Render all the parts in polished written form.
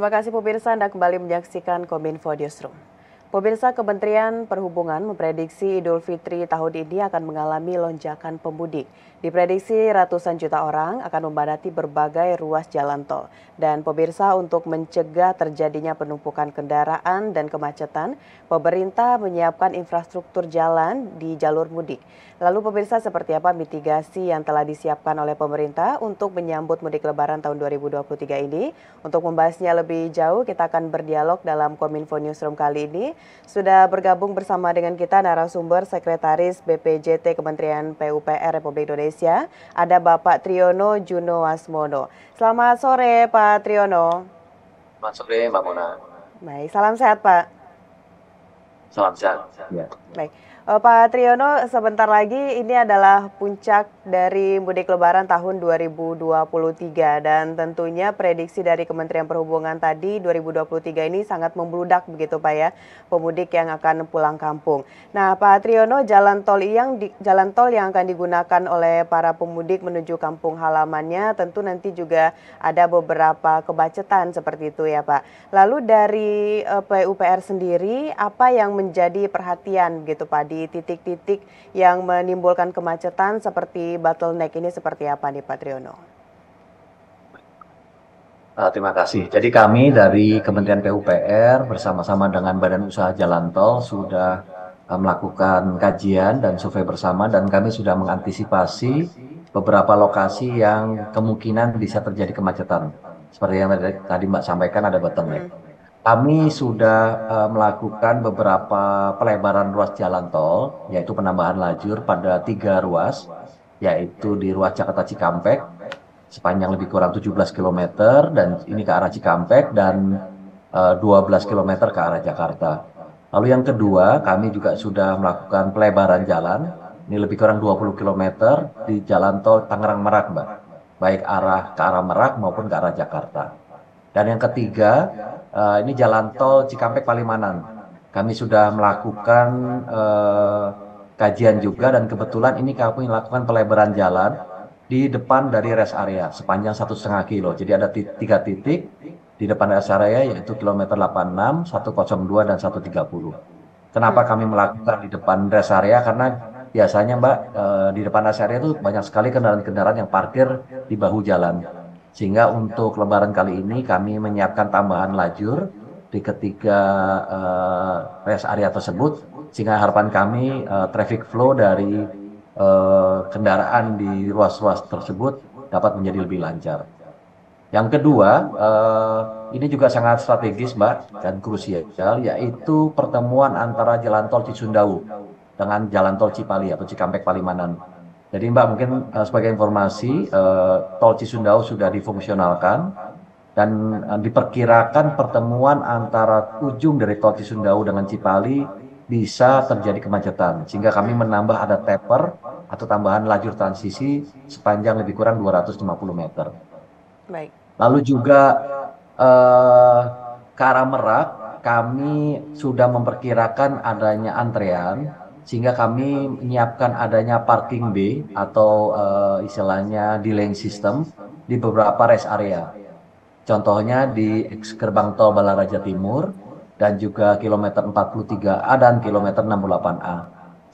Terima kasih pemirsa, Anda kembali menyaksikan Kominfo Newsroom. Pemirsa, Kementerian Perhubungan memprediksi Idul Fitri tahun ini akan mengalami lonjakan pemudik. Diprediksi ratusan juta orang akan memadati berbagai ruas jalan tol. Dan pemirsa, untuk mencegah terjadinya penumpukan kendaraan dan kemacetan, pemerintah menyiapkan infrastruktur jalan di jalur mudik. Lalu pemirsa, seperti apa mitigasi yang telah disiapkan oleh pemerintah untuk menyambut mudik lebaran tahun 2023 ini? Untuk membahasnya lebih jauh, kita akan berdialog dalam Kominfo Newsroom kali ini. Sudah bergabung bersama dengan kita narasumber Sekretaris BPJT Kementerian PUPR Republik Indonesia, ada Bapak Triyono Junoasmono. Selamat sore Pak Triyono. Selamat sore Mbak Mona. Baik, salam sehat Pak. Salam sehat. Ya. Baik. Pak Triyono, sebentar lagi ini adalah puncak dari mudik lebaran tahun 2023 dan tentunya prediksi dari Kementerian Perhubungan tadi 2023 ini sangat membludak begitu Pak ya, pemudik yang akan pulang kampung. Nah Pak Triyono, jalan tol yang akan digunakan oleh para pemudik menuju kampung halamannya tentu nanti juga ada beberapa kemacetan seperti itu ya Pak. Lalu dari PUPR sendiri, apa yang menjadi perhatian gitu Pak di titik-titik yang menimbulkan kemacetan seperti bottleneck ini seperti apa nih Pak Triyono? Terima kasih. Jadi kami dari Kementerian PUPR bersama-sama dengan Badan Usaha Jalan Tol sudah melakukan kajian dan survei bersama dan kami sudah mengantisipasi beberapa lokasi yang kemungkinan bisa terjadi kemacetan. Seperti yang tadi Mbak sampaikan ada bottleneck. Kami sudah melakukan beberapa pelebaran ruas jalan tol, yaitu penambahan lajur pada 3 ruas, yaitu di ruas Jakarta Cikampek, sepanjang lebih kurang 17 km, dan ini ke arah Cikampek, dan 12 km ke arah Jakarta. Lalu yang kedua, kami juga sudah melakukan pelebaran jalan, ini lebih kurang 20 km di jalan tol Tangerang Merak, Mbak. Baik ke arah Merak maupun ke arah Jakarta. Dan yang ketiga, ini jalan tol Cikampek Palimanan. Kami sudah melakukan kajian juga dan kebetulan ini kami melakukan pelebaran jalan di depan dari rest area sepanjang 1,5 kilo. Jadi ada 3 titik di depan rest area yaitu kilometer 86, 102, dan 130. Kenapa kami melakukan di depan rest area? Karena biasanya Mbak, di depan rest area itu banyak sekali kendaraan-kendaraan yang parkir di bahu jalan. Sehingga untuk lebaran kali ini kami menyiapkan tambahan lajur di ketiga rest area tersebut. Sehingga harapan kami traffic flow dari kendaraan di ruas-ruas tersebut dapat menjadi lebih lancar. Yang kedua, ini juga sangat strategis Mbak dan krusial, yaitu pertemuan antara jalan tol Cisumdawu dengan jalan tol Cipali atau Cikampek Palimanan. Jadi Mbak mungkin sebagai informasi, tol Cisumdawu sudah difungsionalkan dan diperkirakan pertemuan antara ujung dari tol Cisumdawu dengan Cipali bisa terjadi kemacetan. Sehingga kami menambah ada taper atau tambahan lajur transisi sepanjang lebih kurang 250 meter. Baik. Lalu juga ke arah Merak, kami sudah memperkirakan adanya antrean, sehingga kami menyiapkan adanya parking bay atau istilahnya delaying system di beberapa rest area. Contohnya di gerbang tol Balaraja Timur dan juga kilometer 43A dan kilometer 68A.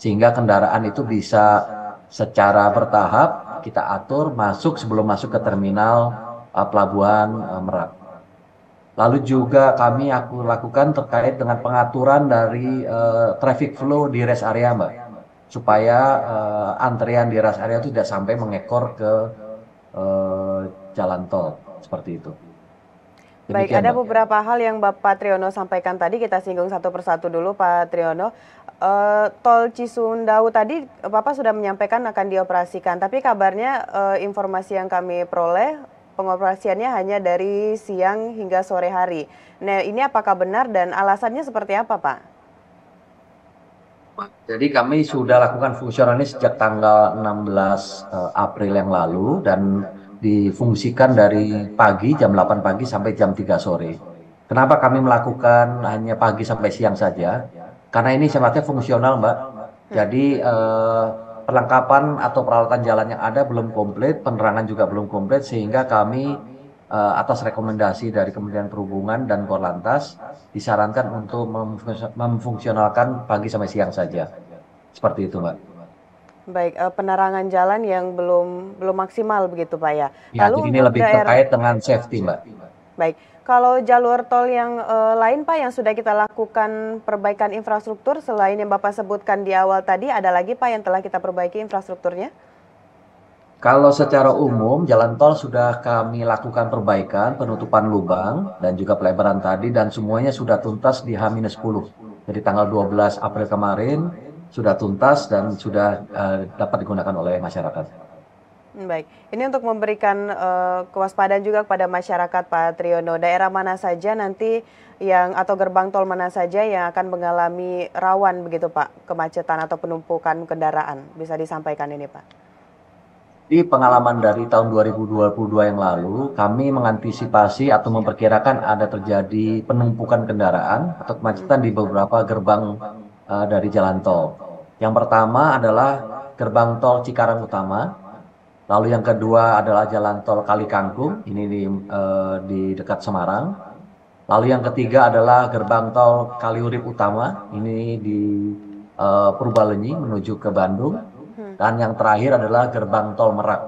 Sehingga kendaraan itu bisa secara bertahap kita atur sebelum masuk ke terminal pelabuhan Merak. Lalu juga kami lakukan terkait dengan pengaturan dari traffic flow di rest area Mbak. Supaya antrean di rest area itu tidak sampai mengekor ke jalan tol. Seperti itu. Baik, ada beberapa hal yang Bapak Triyono sampaikan tadi, kita singgung satu persatu dulu Pak Triyono. Tol Cisumdawu tadi Bapak sudah menyampaikan akan dioperasikan, tapi kabarnya informasi yang kami peroleh pengoperasiannya hanya dari siang hingga sore hari. Nah, ini apakah benar dan alasannya seperti apa, Pak? Jadi kami sudah lakukan fungsional ini sejak tanggal 16 April yang lalu dan difungsikan dari pagi jam 8 pagi sampai jam 3 sore. Kenapa kami melakukan hanya pagi sampai siang saja? Karena ini sifatnya fungsional, Mbak. Jadi perlengkapan atau peralatan jalan yang ada belum komplit, penerangan juga belum komplit, sehingga kami atas rekomendasi dari Kementerian Perhubungan dan Korlantas disarankan untuk memfungsionalkan pagi sampai siang saja. Seperti itu, Mbak. Baik, penerangan jalan yang belum maksimal begitu, Pak, ya. Ya, Lalu jadi ini untuk lebih terkait dengan safety, Mbak. baik, kalau jalur tol yang lain, Pak, yang sudah kita lakukan perbaikan infrastruktur selain yang Bapak sebutkan di awal tadi, ada lagi, Pak, yang telah kita perbaiki infrastrukturnya? Kalau secara umum, jalan tol sudah kami lakukan perbaikan, penutupan lubang, dan juga pelebaran tadi, dan semuanya sudah tuntas di H-10. Jadi tanggal 12 April kemarin sudah tuntas dan sudah dapat digunakan oleh masyarakat. Baik, ini untuk memberikan kewaspadaan juga kepada masyarakat, Pak Triyono. Daerah mana saja nanti yang atau gerbang tol mana saja yang akan mengalami rawan begitu, Pak, kemacetan atau penumpukan kendaraan? Bisa disampaikan ini, Pak. Di pengalaman dari tahun 2022 yang lalu, kami mengantisipasi atau memperkirakan ada terjadi penumpukan kendaraan atau kemacetan di beberapa gerbang dari jalan tol. Yang pertama adalah gerbang tol Cikarang Utama, lalu yang kedua adalah jalan tol Kali Kangkung, ini di dekat Semarang. Lalu yang ketiga adalah gerbang tol Kaliurip Utama, ini di Purbalenyi menuju ke Bandung. Dan yang terakhir adalah gerbang tol Merak.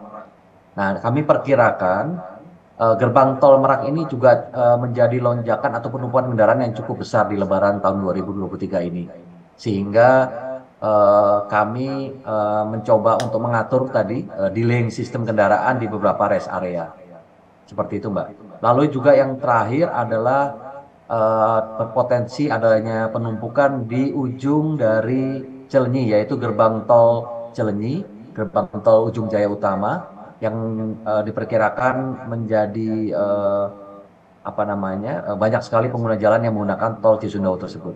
Nah, kami perkirakan gerbang tol Merak ini juga menjadi lonjakan atau penumpukan kendaraan yang cukup besar di Lebaran tahun 2023 ini. Sehingga kami mencoba untuk mengatur tadi delaying sistem kendaraan di beberapa rest area. Seperti itu, Mbak. Lalu juga yang terakhir adalah berpotensi adanya penumpukan di ujung dari Cilenyi, yaitu gerbang tol Cilenyi, gerbang tol Ujung Jaya Utama, yang diperkirakan menjadi banyak sekali pengguna jalan yang menggunakan tol Cisumdawu tersebut.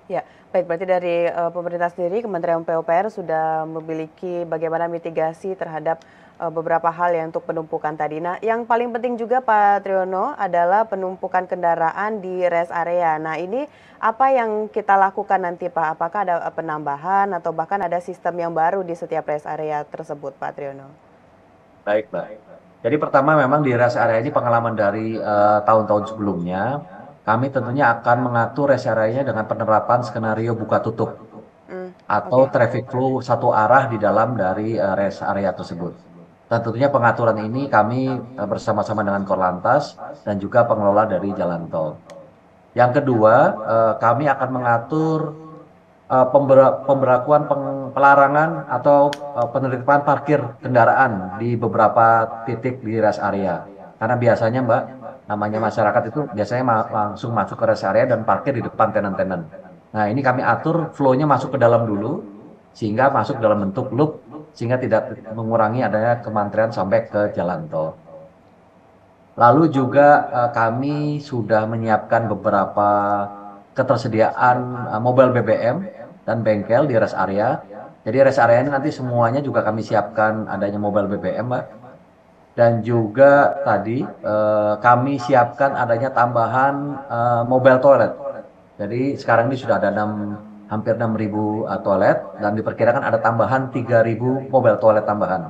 Ya, baik, berarti dari pemerintah sendiri, Kementerian PUPR sudah memiliki bagaimana mitigasi terhadap beberapa hal yang untuk penumpukan tadi. Nah, yang paling penting juga, Pak Triyono, adalah penumpukan kendaraan di rest area. Nah, ini apa yang kita lakukan nanti, Pak? Apakah ada penambahan atau bahkan ada sistem yang baru di setiap rest area tersebut, Pak Triyono? Baik, Mbak. Jadi pertama memang di rest area ini pengalaman dari tahun-tahun sebelumnya, kami tentunya akan mengatur rest area dengan penerapan skenario buka tutup atau Oke. traffic flow satu arah di dalam dari rest area tersebut. Dan tentunya pengaturan ini kami bersama-sama dengan Korlantas dan juga pengelola dari jalan tol. Yang kedua, kami akan mengatur pemberlakuan pelarangan atau penerapan parkir kendaraan di beberapa titik di rest area. Karena biasanya, Mbak, namanya masyarakat itu biasanya langsung masuk ke rest area dan parkir di depan tenan-tenan. Nah, ini kami atur flow-nya masuk ke dalam dulu, sehingga masuk dalam bentuk loop, sehingga tidak mengurangi adanya kemantrian sampai ke jalan tol. Lalu juga kami sudah menyiapkan beberapa ketersediaan mobile BBM dan bengkel di rest area. Jadi rest area ini nanti semuanya juga kami siapkan adanya mobile BBM, Mbak. Dan juga tadi kami siapkan adanya tambahan mobile toilet. Jadi sekarang ini sudah ada hampir 6.000 toilet dan diperkirakan ada tambahan 3.000 mobile toilet tambahan.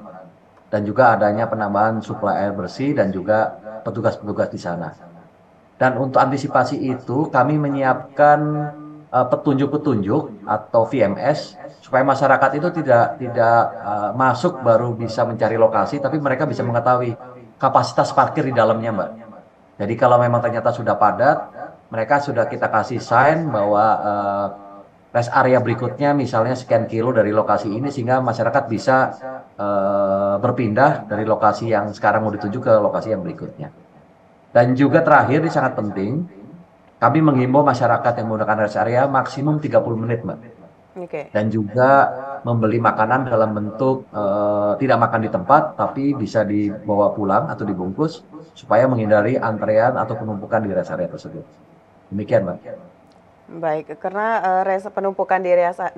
Dan juga adanya penambahan suplai air bersih dan juga petugas-petugas di sana. Dan untuk antisipasi itu kami menyiapkan petunjuk-petunjuk atau VMS supaya masyarakat itu tidak masuk baru bisa mencari lokasi, tapi mereka bisa mengetahui kapasitas parkir di dalamnya, Mbak. Jadi kalau memang ternyata sudah padat, mereka sudah kita kasih sign bahwa rest area berikutnya misalnya sekian kilo dari lokasi ini, sehingga masyarakat bisa berpindah dari lokasi yang sekarang mau dituju ke lokasi yang berikutnya. Dan juga terakhir, ini sangat penting, kami menghimbau masyarakat yang menggunakan rest area maksimum 30 menit, Mbak. Oke. Dan juga membeli makanan dalam bentuk tidak makan di tempat, tapi bisa dibawa pulang atau dibungkus, supaya menghindari antrean atau penumpukan di rest area tersebut. Demikian, Mbak. Baik, karena penumpukan di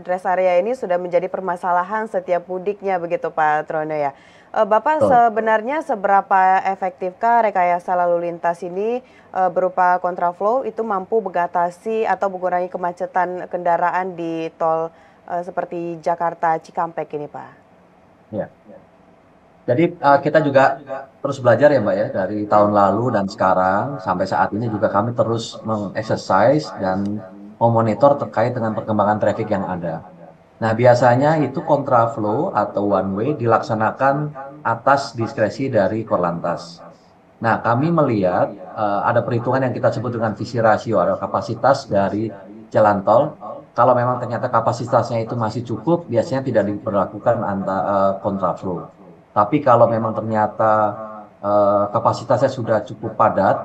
rest area ini sudah menjadi permasalahan setiap mudiknya begitu, Pak Triyono, ya. Bapak, Betul. sebenarnya seberapa efektifkah rekayasa lalu lintas ini berupa kontraflow itu mampu mengatasi atau mengurangi kemacetan kendaraan di tol seperti Jakarta Cikampek ini, Pak? Ya. Jadi kita juga terus belajar ya Mbak ya, dari tahun lalu dan sekarang sampai saat ini juga kami terus mengexercise dan memonitor terkait dengan perkembangan traffic yang ada. Nah, biasanya itu kontraflow atau one way dilaksanakan atas diskresi dari Korlantas. Nah, kami melihat ada perhitungan yang kita sebut dengan visi rasio atau kapasitas dari jalan tol. Kalau memang ternyata kapasitasnya itu masih cukup, biasanya tidak diberlakukan kontraflow. Tapi kalau memang ternyata kapasitasnya sudah cukup padat,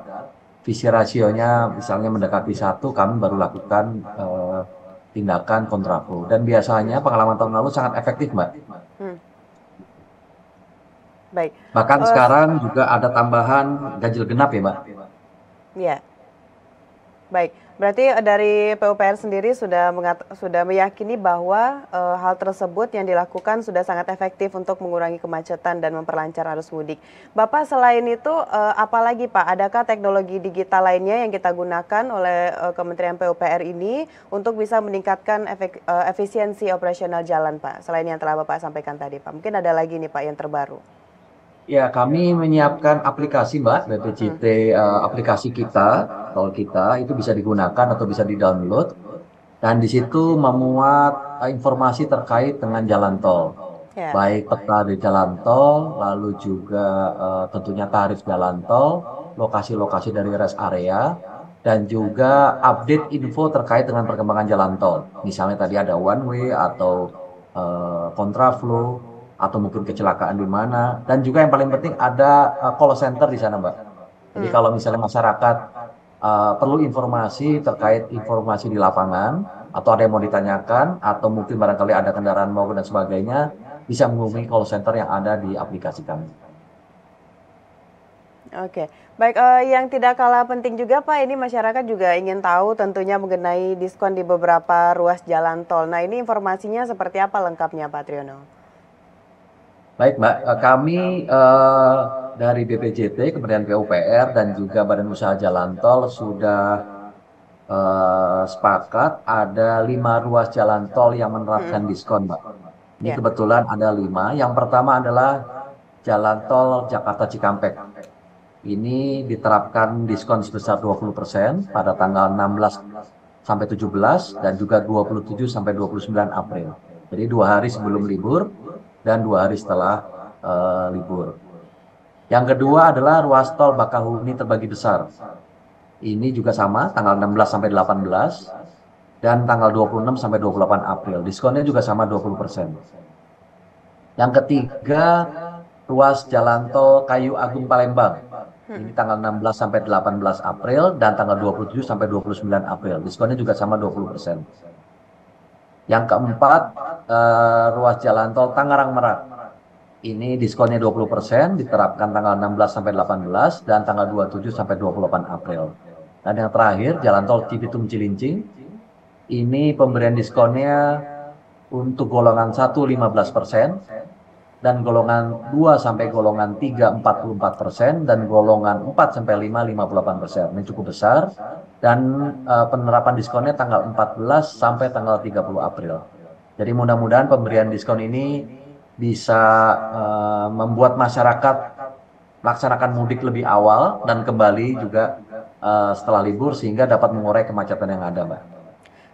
visi rasionya misalnya mendekati satu, kami baru lakukan tindakan kontraflow. Dan biasanya pengalaman tahun lalu sangat efektif, Mbak. Hmm, baik. Bahkan sekarang juga ada tambahan ganjil genap ya, Mbak. Ya, baik. Berarti dari PUPR sendiri sudah meyakini bahwa hal tersebut yang dilakukan sudah sangat efektif untuk mengurangi kemacetan dan memperlancar arus mudik. Bapak, selain itu apalagi Pak? Adakah teknologi digital lainnya yang kita gunakan oleh Kementerian PUPR ini untuk bisa meningkatkan efisiensi operasional jalan Pak? Selain yang telah Bapak sampaikan tadi Pak. Mungkin ada lagi nih Pak yang terbaru. Ya, kami menyiapkan aplikasi, Mbak, BPJT, aplikasi kita, tol kita, itu bisa digunakan atau bisa di-download. Dan di situ memuat informasi terkait dengan jalan tol. Ya. Baik peta di jalan tol, lalu juga tentunya tarif jalan tol, lokasi-lokasi dari rest area, dan juga update info terkait dengan perkembangan jalan tol. Misalnya tadi ada one way atau kontraflow, atau mungkin kecelakaan di mana. Dan juga yang paling penting ada call center di sana, Mbak. Jadi kalau misalnya masyarakat perlu informasi terkait informasi di lapangan, atau ada yang mau ditanyakan, atau mungkin barangkali ada kendaraan mogok dan sebagainya, bisa menghubungi call center yang ada di aplikasi kami. Oke, baik, yang tidak kalah penting juga Pak, ini masyarakat juga ingin tahu tentunya mengenai diskon di beberapa ruas jalan tol. Nah, ini informasinya seperti apa lengkapnya Pak Triyono? Baik Mbak, kami dari BPJT, Kementerian PUPR, dan juga Badan Usaha Jalan Tol sudah sepakat ada 5 ruas jalan tol yang menerapkan diskon, Mbak. Ini Ya. kebetulan ada 5. Yang pertama adalah jalan tol Jakarta Cikampek. Ini diterapkan diskon sebesar 20% pada tanggal 16 sampai 17 dan juga 27 sampai 29 April. Jadi 2 hari sebelum libur dan 2 hari setelah libur. Yang kedua adalah ruas tol Bakahuni terbagi besar. Ini juga sama, tanggal 16 sampai 18 dan tanggal 26 sampai 28 April. Diskonnya juga sama 20%. Yang ketiga, ruas jalan tol Kayu Agung Palembang. Ini tanggal 16 sampai 18 April dan tanggal 27 sampai 29 April. Diskonnya juga sama 20%. Yang keempat, ruas jalan tol Tangerang Merak. Ini diskonnya 20%, diterapkan tanggal 16 sampai 18 dan tanggal 27 sampai 28 April. Dan yang terakhir, jalan tol Cibitung Cilincing. Ini pemberian diskonnya untuk golongan 1 15%, dan golongan 2 sampai golongan 3 44%, dan golongan 4 sampai 5 58%. Ini cukup besar, dan penerapan diskonnya tanggal 14 sampai tanggal 30 April. Jadi mudah-mudahan pemberian diskon ini bisa membuat masyarakat melaksanakan mudik lebih awal dan kembali juga setelah libur, sehingga dapat mengurai kemacetan yang ada, Mbak.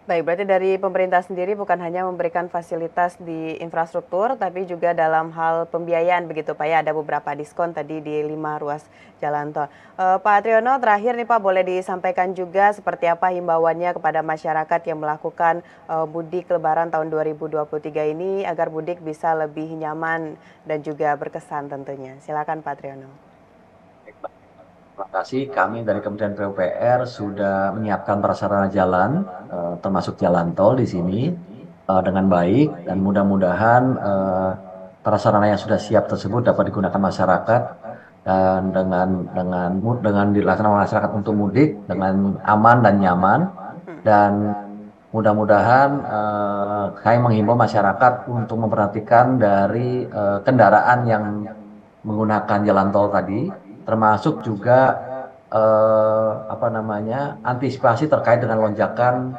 Baik, berarti dari pemerintah sendiri bukan hanya memberikan fasilitas di infrastruktur, tapi juga dalam hal pembiayaan begitu Pak ya, ada beberapa diskon tadi di 5 ruas jalan tol. Pak Triyono, terakhir nih Pak, boleh disampaikan juga seperti apa himbauannya kepada masyarakat yang melakukan mudik Lebaran tahun 2023 ini agar mudik bisa lebih nyaman dan juga berkesan tentunya. Silakan Pak Triyono. Terima kasih, kami dari Kementerian PUPR sudah menyiapkan prasarana jalan, termasuk jalan tol di sini dengan baik, dan mudah-mudahan prasarana yang sudah siap tersebut dapat digunakan masyarakat dan dengan dilaksanakan masyarakat untuk mudik dengan aman dan nyaman. Dan mudah-mudahan kami menghimbau masyarakat untuk memperhatikan dari kendaraan yang menggunakan jalan tol tadi, termasuk juga antisipasi terkait dengan lonjakan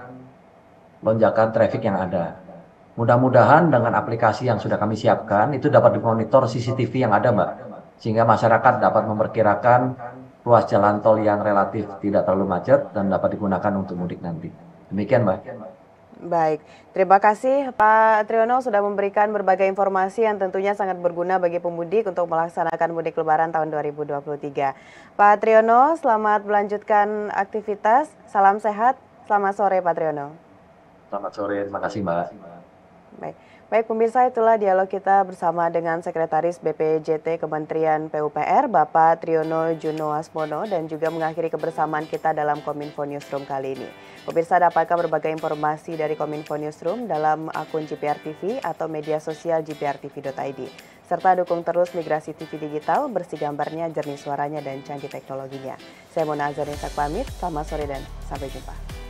traffic yang ada. Mudah-mudahan dengan aplikasi yang sudah kami siapkan itu dapat dimonitor CCTV yang ada, Mbak. Sehingga masyarakat dapat memperkirakan ruas jalan tol yang relatif tidak terlalu macet dan dapat digunakan untuk mudik nanti. Demikian, Mbak. Baik, terima kasih Pak Triyono sudah memberikan berbagai informasi yang tentunya sangat berguna bagi pemudik untuk melaksanakan mudik lebaran tahun 2023. Pak Triyono, selamat melanjutkan aktivitas, salam sehat, selamat sore Pak Triyono. Selamat sore, terima kasih, Mbak. Baik. Baik pemirsa, itulah dialog kita bersama dengan Sekretaris BPJT Kementerian PUPR, Bapak Triyono Junoasmono, dan juga mengakhiri kebersamaan kita dalam Kominfo Newsroom kali ini. Pemirsa dapatkan berbagai informasi dari Kominfo Newsroom dalam akun GPR TV atau media sosial gprtv.id. Serta dukung terus migrasi TV digital, bersih gambarnya, jernih suaranya, dan canggih teknologinya. Saya Mona Azharinsak pamit, selamat sore dan sampai jumpa.